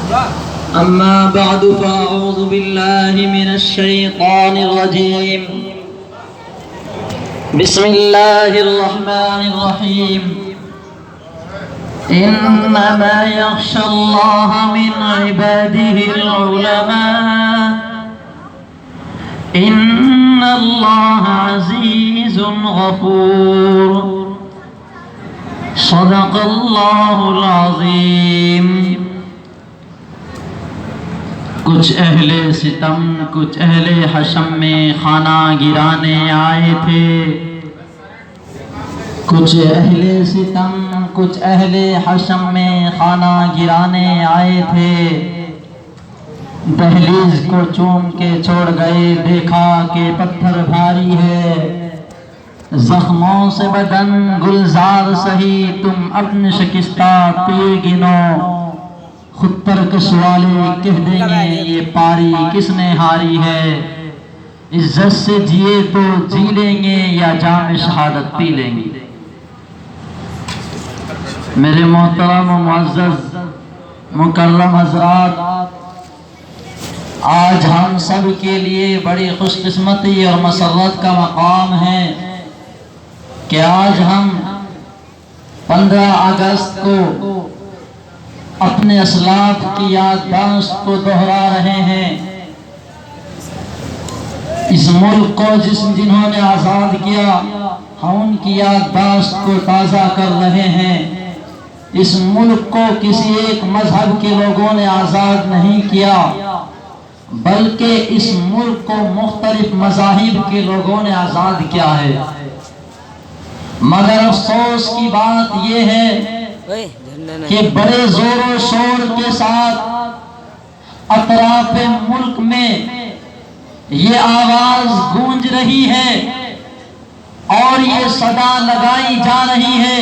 أما بعد فأعوذ بالله من الشيطان الرجيم. بسم الله الرحمن الرحيم. إنما يخشى الله من عباده العلماء. إن الله عزيز غفور. صدق اللہ العظیم. کچھ اہل ستم کچھ اہل حشم میں خانہ گرانے آئے تھے. کچھ اہل ستم کچھ اہل حشم میں خانہ گرانے آئے تھے. دہلیز کو چوم کے چھوڑ گئے، دیکھا کہ پتھر بھاری ہے. زخموں سے بدن گلزار سہی، تم اپنے شکستہ پیر گنو. خود ترکش والے کہہ دیں گے یہ پاری کس نے ہاری ہے. عزت سے جیے تو جی لیں گے یا جام شہادت پی لیں گے. میرے محترم و معزز مکرم حضرات، آج ہم سب کے لیے بڑی خوش قسمتی اور مسرت کا مقام ہے کہ آج ہم 15 اگست کو اپنے اسلاف کی یادداشت کو دہرا رہے ہیں. اس ملک کو جنہوں نے آزاد کیا، ہم ان کی یادداشت کو تازہ کر رہے ہیں. اس ملک کو کسی ایک مذہب کے لوگوں نے آزاد نہیں کیا، بلکہ اس ملک کو مختلف مذاہب کے لوگوں نے آزاد کیا ہے. مگر افسوس کی بات یہ ہے کہ بڑے زور و شور کے ساتھ اطراف ملک میں یہ آواز گونج رہی ہے اور یہ صدا لگائی جا رہی ہے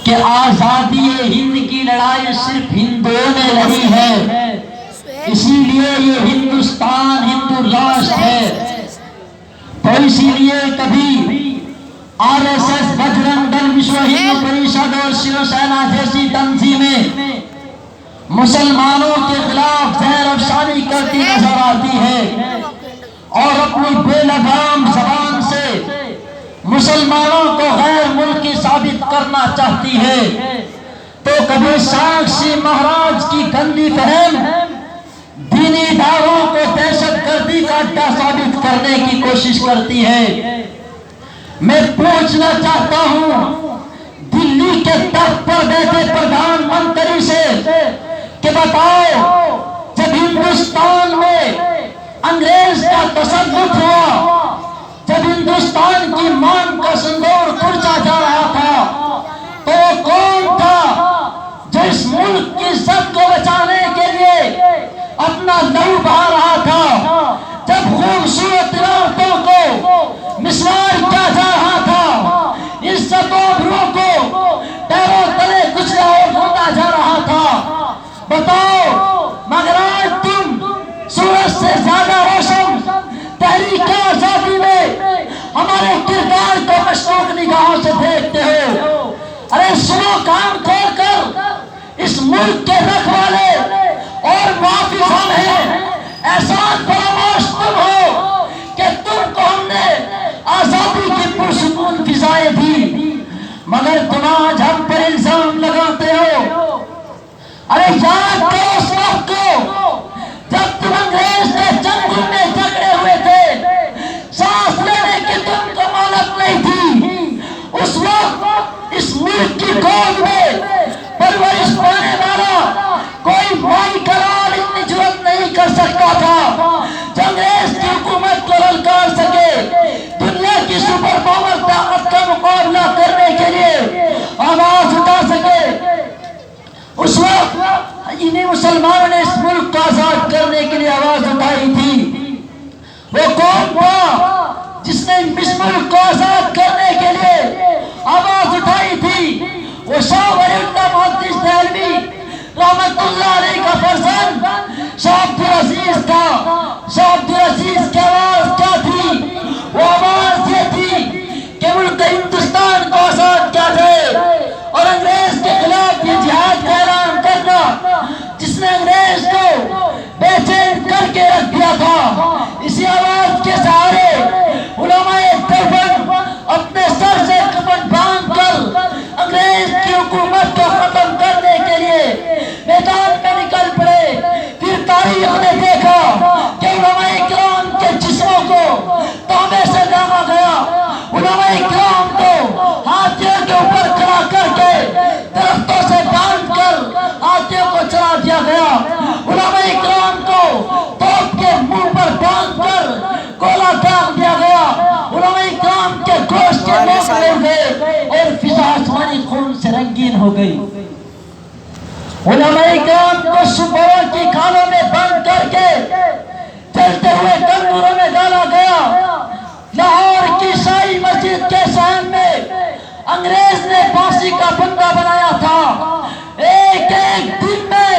کہ آزادی ہند کی لڑائی صرف ہندوؤں نے لڑی ہے، اسی لیے یہ ہندوستان ہندو راشٹر ہے. تو اسی لیے کبھی RSS، بجرنگ دل، وشو ہندو پریشد اور شیو سینا جیسی تنظیمیں مسلمانوں کے خلاف زہر افشانی کرتی نظر آتی ہے اور اپنی بے لگام زبان سے مسلمانوں کو غیر ملکی ثابت کرنا چاہتی ہے. تو کبھی ساکشی مہاراج کی گندی فہم دینی اداروں کو دہشت گردی کا اڈا ثابت کرنے کی کوشش کرتی ہے. میں پوچھنا چاہتا ہوں دلی کے تخت پر بیٹھے پردھان منتری سے کہ بتاؤ، جب ہندوستان میں انگریز کا تسلط ہوا، جب ہندوستان کی مان کا سندور کھرچا جا رہا تھا، تو کون تھا جو اس ملک کی عزت کو بچانے کے لیے اپنا لہو بہا رہا تھا؟ جب خوبصورت عمارتوں کو مسمار کیا جا رہا تھا، عزت و آبرو کو پیروں تلے کچلا اور ڈھونڈا جا رہا تھا. بتاؤ، مگر آج تم سورج سے زیادہ روشن تحریک آزادی میں ہمارے کردار کو مشکوک نگاہوں سے دیکھتے ہو. ارے سنو، کام کھول کر اس ملک کے رکھوالے اور محافظ ہم ہیں. احساس فراموش تم ہو کہ تم کو ہم نے آزادی کی پرسکون فضائیں دی، مگر تم آج ہم پر الزام لگاتے ہو. ارے یاد کرو اس وقت کو جب تم انگریز کے جنگل میں جھگڑے ہوئے تھے، سانس لینے کی تم کو مہلت نہیں تھی. اس وقت اس ملک کی گود میں پرورش پانے والا کوئی مائی کا لال اتنی جرات نہیں کر سکتا تھا جو انگریز کی حکومت کو للکار سکے، دنیا کی سپر پاور طاقت کا مقابلہ کرنے کے لیے آواز اٹھا سکے. اس وقت انہیں مسلمانوں نے اس ملک کو آزاد کرنے کے لیے آواز اٹھائی تھی. وہ کون تھا جس نے اس ملک کو آزاد کرنے کے لیے آواز اٹھائی تھی؟ وہ شاہ ولی اللہ محدث دہلوی رحمت اللہ علیہ کا فرزند شاہ عبدالعزیز تھا. شاہ عبدالعزیز کی آواز کیا تھی؟ وہ آواز یہ تھی کہ ملک ہندوستان کو آزاد کیا جائے اور انگریز کے خلاف یہ جہاد کا اعلان کرنا، جس دیا تھا۔ اسی آواز کے سہارے علماء دیوبند اپنے سر سے کفن باندھ کر انگریز کی حکومت کو ختم کرنے کے لیے میدان میں نکل پڑے۔ پھر تاریخ نے دیکھا کہ علماء کرام کے جسموں کو تانبے سے داغا گیا، علماء کرام کو ہاتھیوں کے اوپر کھڑا کر کے درختوں سے باندھ کر ہاتھیوں کو چلا دیا گیا، علماء کرام کو توپ کے منہ پر باندھ کر گولا داغ دیا گیا، علماء کرام کے گوشت کے لوگ لے گئے اور فضا آسمانی خون سے رنگین ہو گئی۔ علماء کرام کو سپروں کی کھالوں میں بند کر کے چلتے ہوئے تندوروں میں ڈالا گیا۔ لاہور کی شاہی مسجد کے سامنے انگریز نے پھانسی کا بندہ بنایا تھا۔ ایک ایک دن میں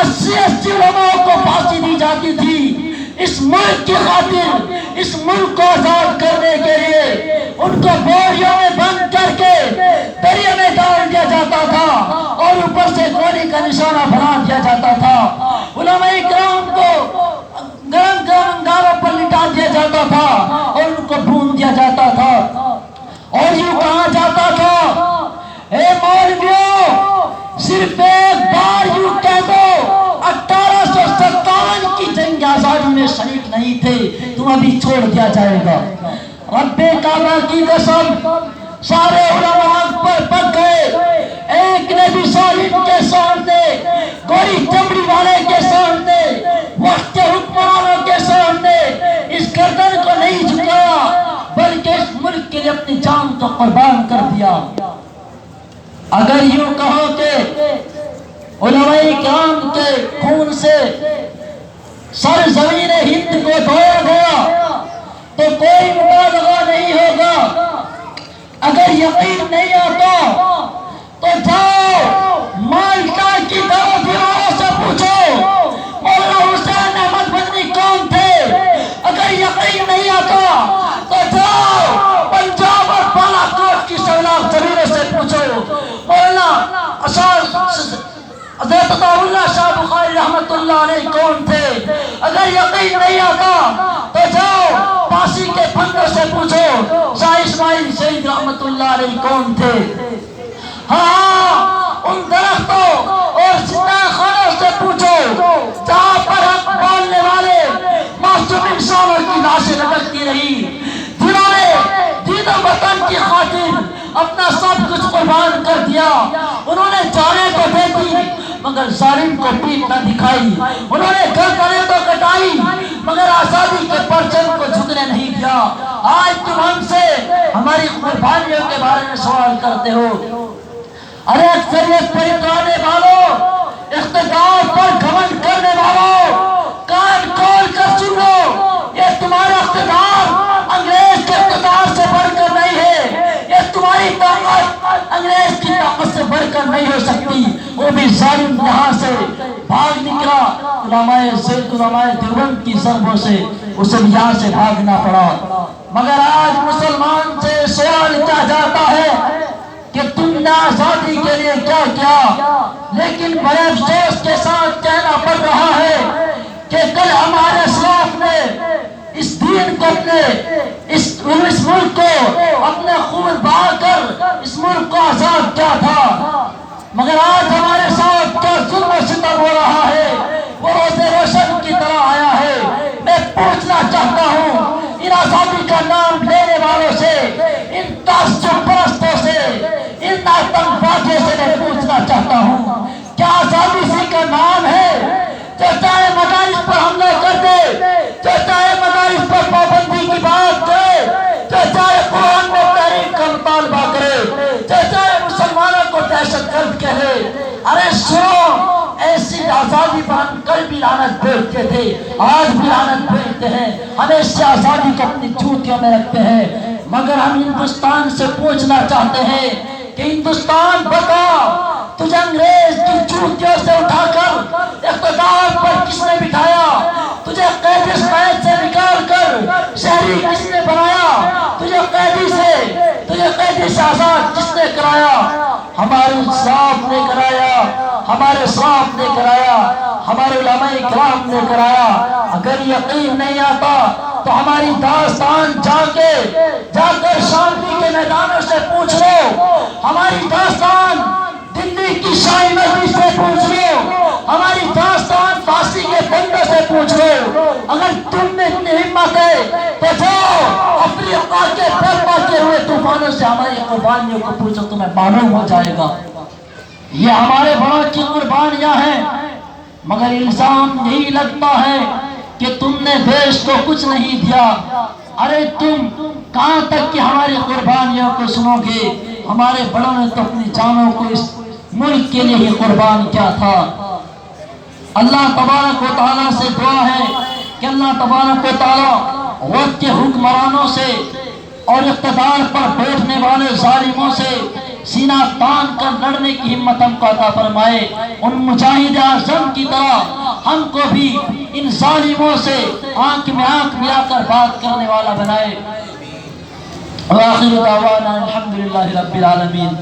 80 علماء کو پھانسی دی جاتی تھی۔ اس ملک کی خاطر، اس ملک کو آزاد کرنے کے لیے ان کو بوریوں میں بند کر کے دریا میں ڈال دیا جاتا تھا اور اوپر سے گولی کا نشانہ بنا دیا جاتا تھا۔ علماء کرام کو گرم گرم انگاروں پر لٹا دیا جاتا تھا اور ان کو بھون دیا جاتا تھا اور یوں کہا جاتا تھا، اے مولویوں، صرف ایک بار یوں کہہ دو 1857 کی جنگ آزادی میں شریک نہیں تھے، تم ابھی چھوڑ دیا جائے گا۔ رب کعبہ کی قسم، سارے علماء پر پک گئے۔ ایک نے بھی ظالم کے سامنے، گوری چمڑی والے کے سامنے، وقت کے حکمرانوں کے سامنے اس گردن کو نہیں جھکایا، بلکہ اس ملک کے لیے اپنی جان کو قربان کر دیا۔ اگر یوں کہو کہ علماء کرام کے خون سے سرزمین ہند کو دھویا گیا تو کوئی مبالغہ نہیں ہوگا۔ اگر یقین نہیں آتا تو جاؤ مالٹا کی دو دیواروں سے پوچھو مولانا حسین احمد مدنی کون تھے۔ اگر یقین نہیں آتا تو جاؤ پنجاب اور بالا کوٹ کی سیلاب زمینوں سے پوچھو مولانا حضرت عطا اللہ شاہ بخاری رحمت اللہ علیہ کون تھے۔ اگر یقین نہیں آتا تو جاؤ پاسی کے پھندوں سے پوچھو شاہ اسماعیل شہید رحمت اللہ علیہ کون تھے۔ ہاں ان درختوں اور زندہ خانوں سے پوچھو جہاں پر حق بولنے والے معصوم انسانوں کی لاشیں لٹکتی رہی، جنہوں نے دین و وطن کی خاطر اپنا سب کچھ قربان کر دیا۔ انہوں نے جانیں تو دے دی مگر ظالم کو پیٹھ نہ دکھائی، انہوں نے گردنیں تو کٹائی مگر آزادی کے پرچم کو جھکنے نہیں دیا۔ آج تم ہم سے ہماری قربانیوں کے بارے میں سوال کرتے ہو۔ ارے اکثریت پر اترانے والوں، اقتدار پر گھمنڈ کرنے والوں، کان کھول کر سن لو، یہ تمہارا اقتدار انگریز کے اقتدار سے بڑھ کر نہیں ہے، یہ تمہاری طاقت انگریز کی طاقت سے بڑھ کر نہیں ہو سکتی۔ وہ بھی ظالم یہاں سے بھاگ نکلا، علماء دیوبند کی ضربوں سے اسے بھی یہاں سے بھاگنا پڑا۔ مگر آج مسلمان سے سوال کیا جاتا ہے کہ تم نے آزادی کے لیے کیا کیا، لیکن بڑے افسوس کے ساتھ کہنا پڑ رہا ہے کہ کل ہمارے اسلاف نے اس دین کو اس ملک کو اپنے خون بہا کر اس ملک کو آزاد کیا تھا، مگر آج ہمارے ساتھ کیا ظلم و ستم ہو رہا ہے وہ روز روشن کی طرح آیا ہے۔ میں پوچھنا چاہتا ہوں ان آزادی کا نام لینے والوں سے، ان تعصب پرستوں سے، ان آتنکوادیوں سے میں پوچھنا چاہتا ہوں، کیا آزادی اسی کا نام ہے؟ جو چاہے مدارس پر حملہ کر دے، جو چاہے مدارس پر پابندی کی بات کرے، جو چاہے قرآن میں تحریف کا مطالبہ کرے، جو چاہے مسلمانوں کو دہشت گرد کہے۔ ارے سنو، ایسی آزادی پر ہم کل بھی لعنت بھیجتے تھے، آج بھی لعنت بھیجتے ہیں، ہمیشہ آزادی کو اپنی جوتیوں میں رکھتے ہیں، مگر ہم ہندوستان سے پوچھنا چاہتے ہیں کہ ہندوستان بتا، تجھے انگریز کی جوتیوں سے اٹھا کر اقتدار پر کس نے بٹھایا؟ تجھے قید قید سے نکال کر شہری کس نے بنایا؟ تجھے قیدی سے آزاد کس نے کرایا؟ ہمارے ساتھ لے کر آیا، ہمارے ساتھ لے کر آیا، ہمارے علماء کرام لے کر آیا۔ اگر یقین نہیں آتا تو ہماری داستان جا کر شانتی کے میدانوں سے پوچھ لو، ہماری داستان دلی کی شاہی مسجد سے پوچھ لو، ہماری داستان فارسی کے بندوں سے پوچھ لو۔ اگر تم میں اتنی ہمت ہے تو جاؤ افریقہ کے برپا کے ہوئے طوفانوں سے ہماری قربانیوں کو پوچھو، تمہیں معلوم ہو جائے گا۔ یہ ہمارے بڑوں کی قربانیاں ہیں، مگر الزام یہی لگتا ہے کہ تم نے دیش کو کچھ نہیں دیا۔ ارے تم کہاں تک کہ ہماری قربانیوں کو سنو گے؟ ہمارے بڑوں نے تو اپنی جانوں کو اس ملک کے لیے ہی قربان کیا تھا۔ اللہ تبارک و تعالیٰ سے دعا ہے کہ اللہ تبارک و تعالیٰ وقت کے حکمرانوں سے اور اقتدار پر بیٹھنے والے ظالموں سے سینہ تان کر لڑنے کی ہمت ہم کو عطا فرمائے۔ ان مجاہد اعظم کی طرح ہم کو بھی ان ظالموں سے آنکھ میں آنکھ ملا کر بات کرنے والا بنائے۔ وآخر دعوانا الحمدللہ رب العالمین۔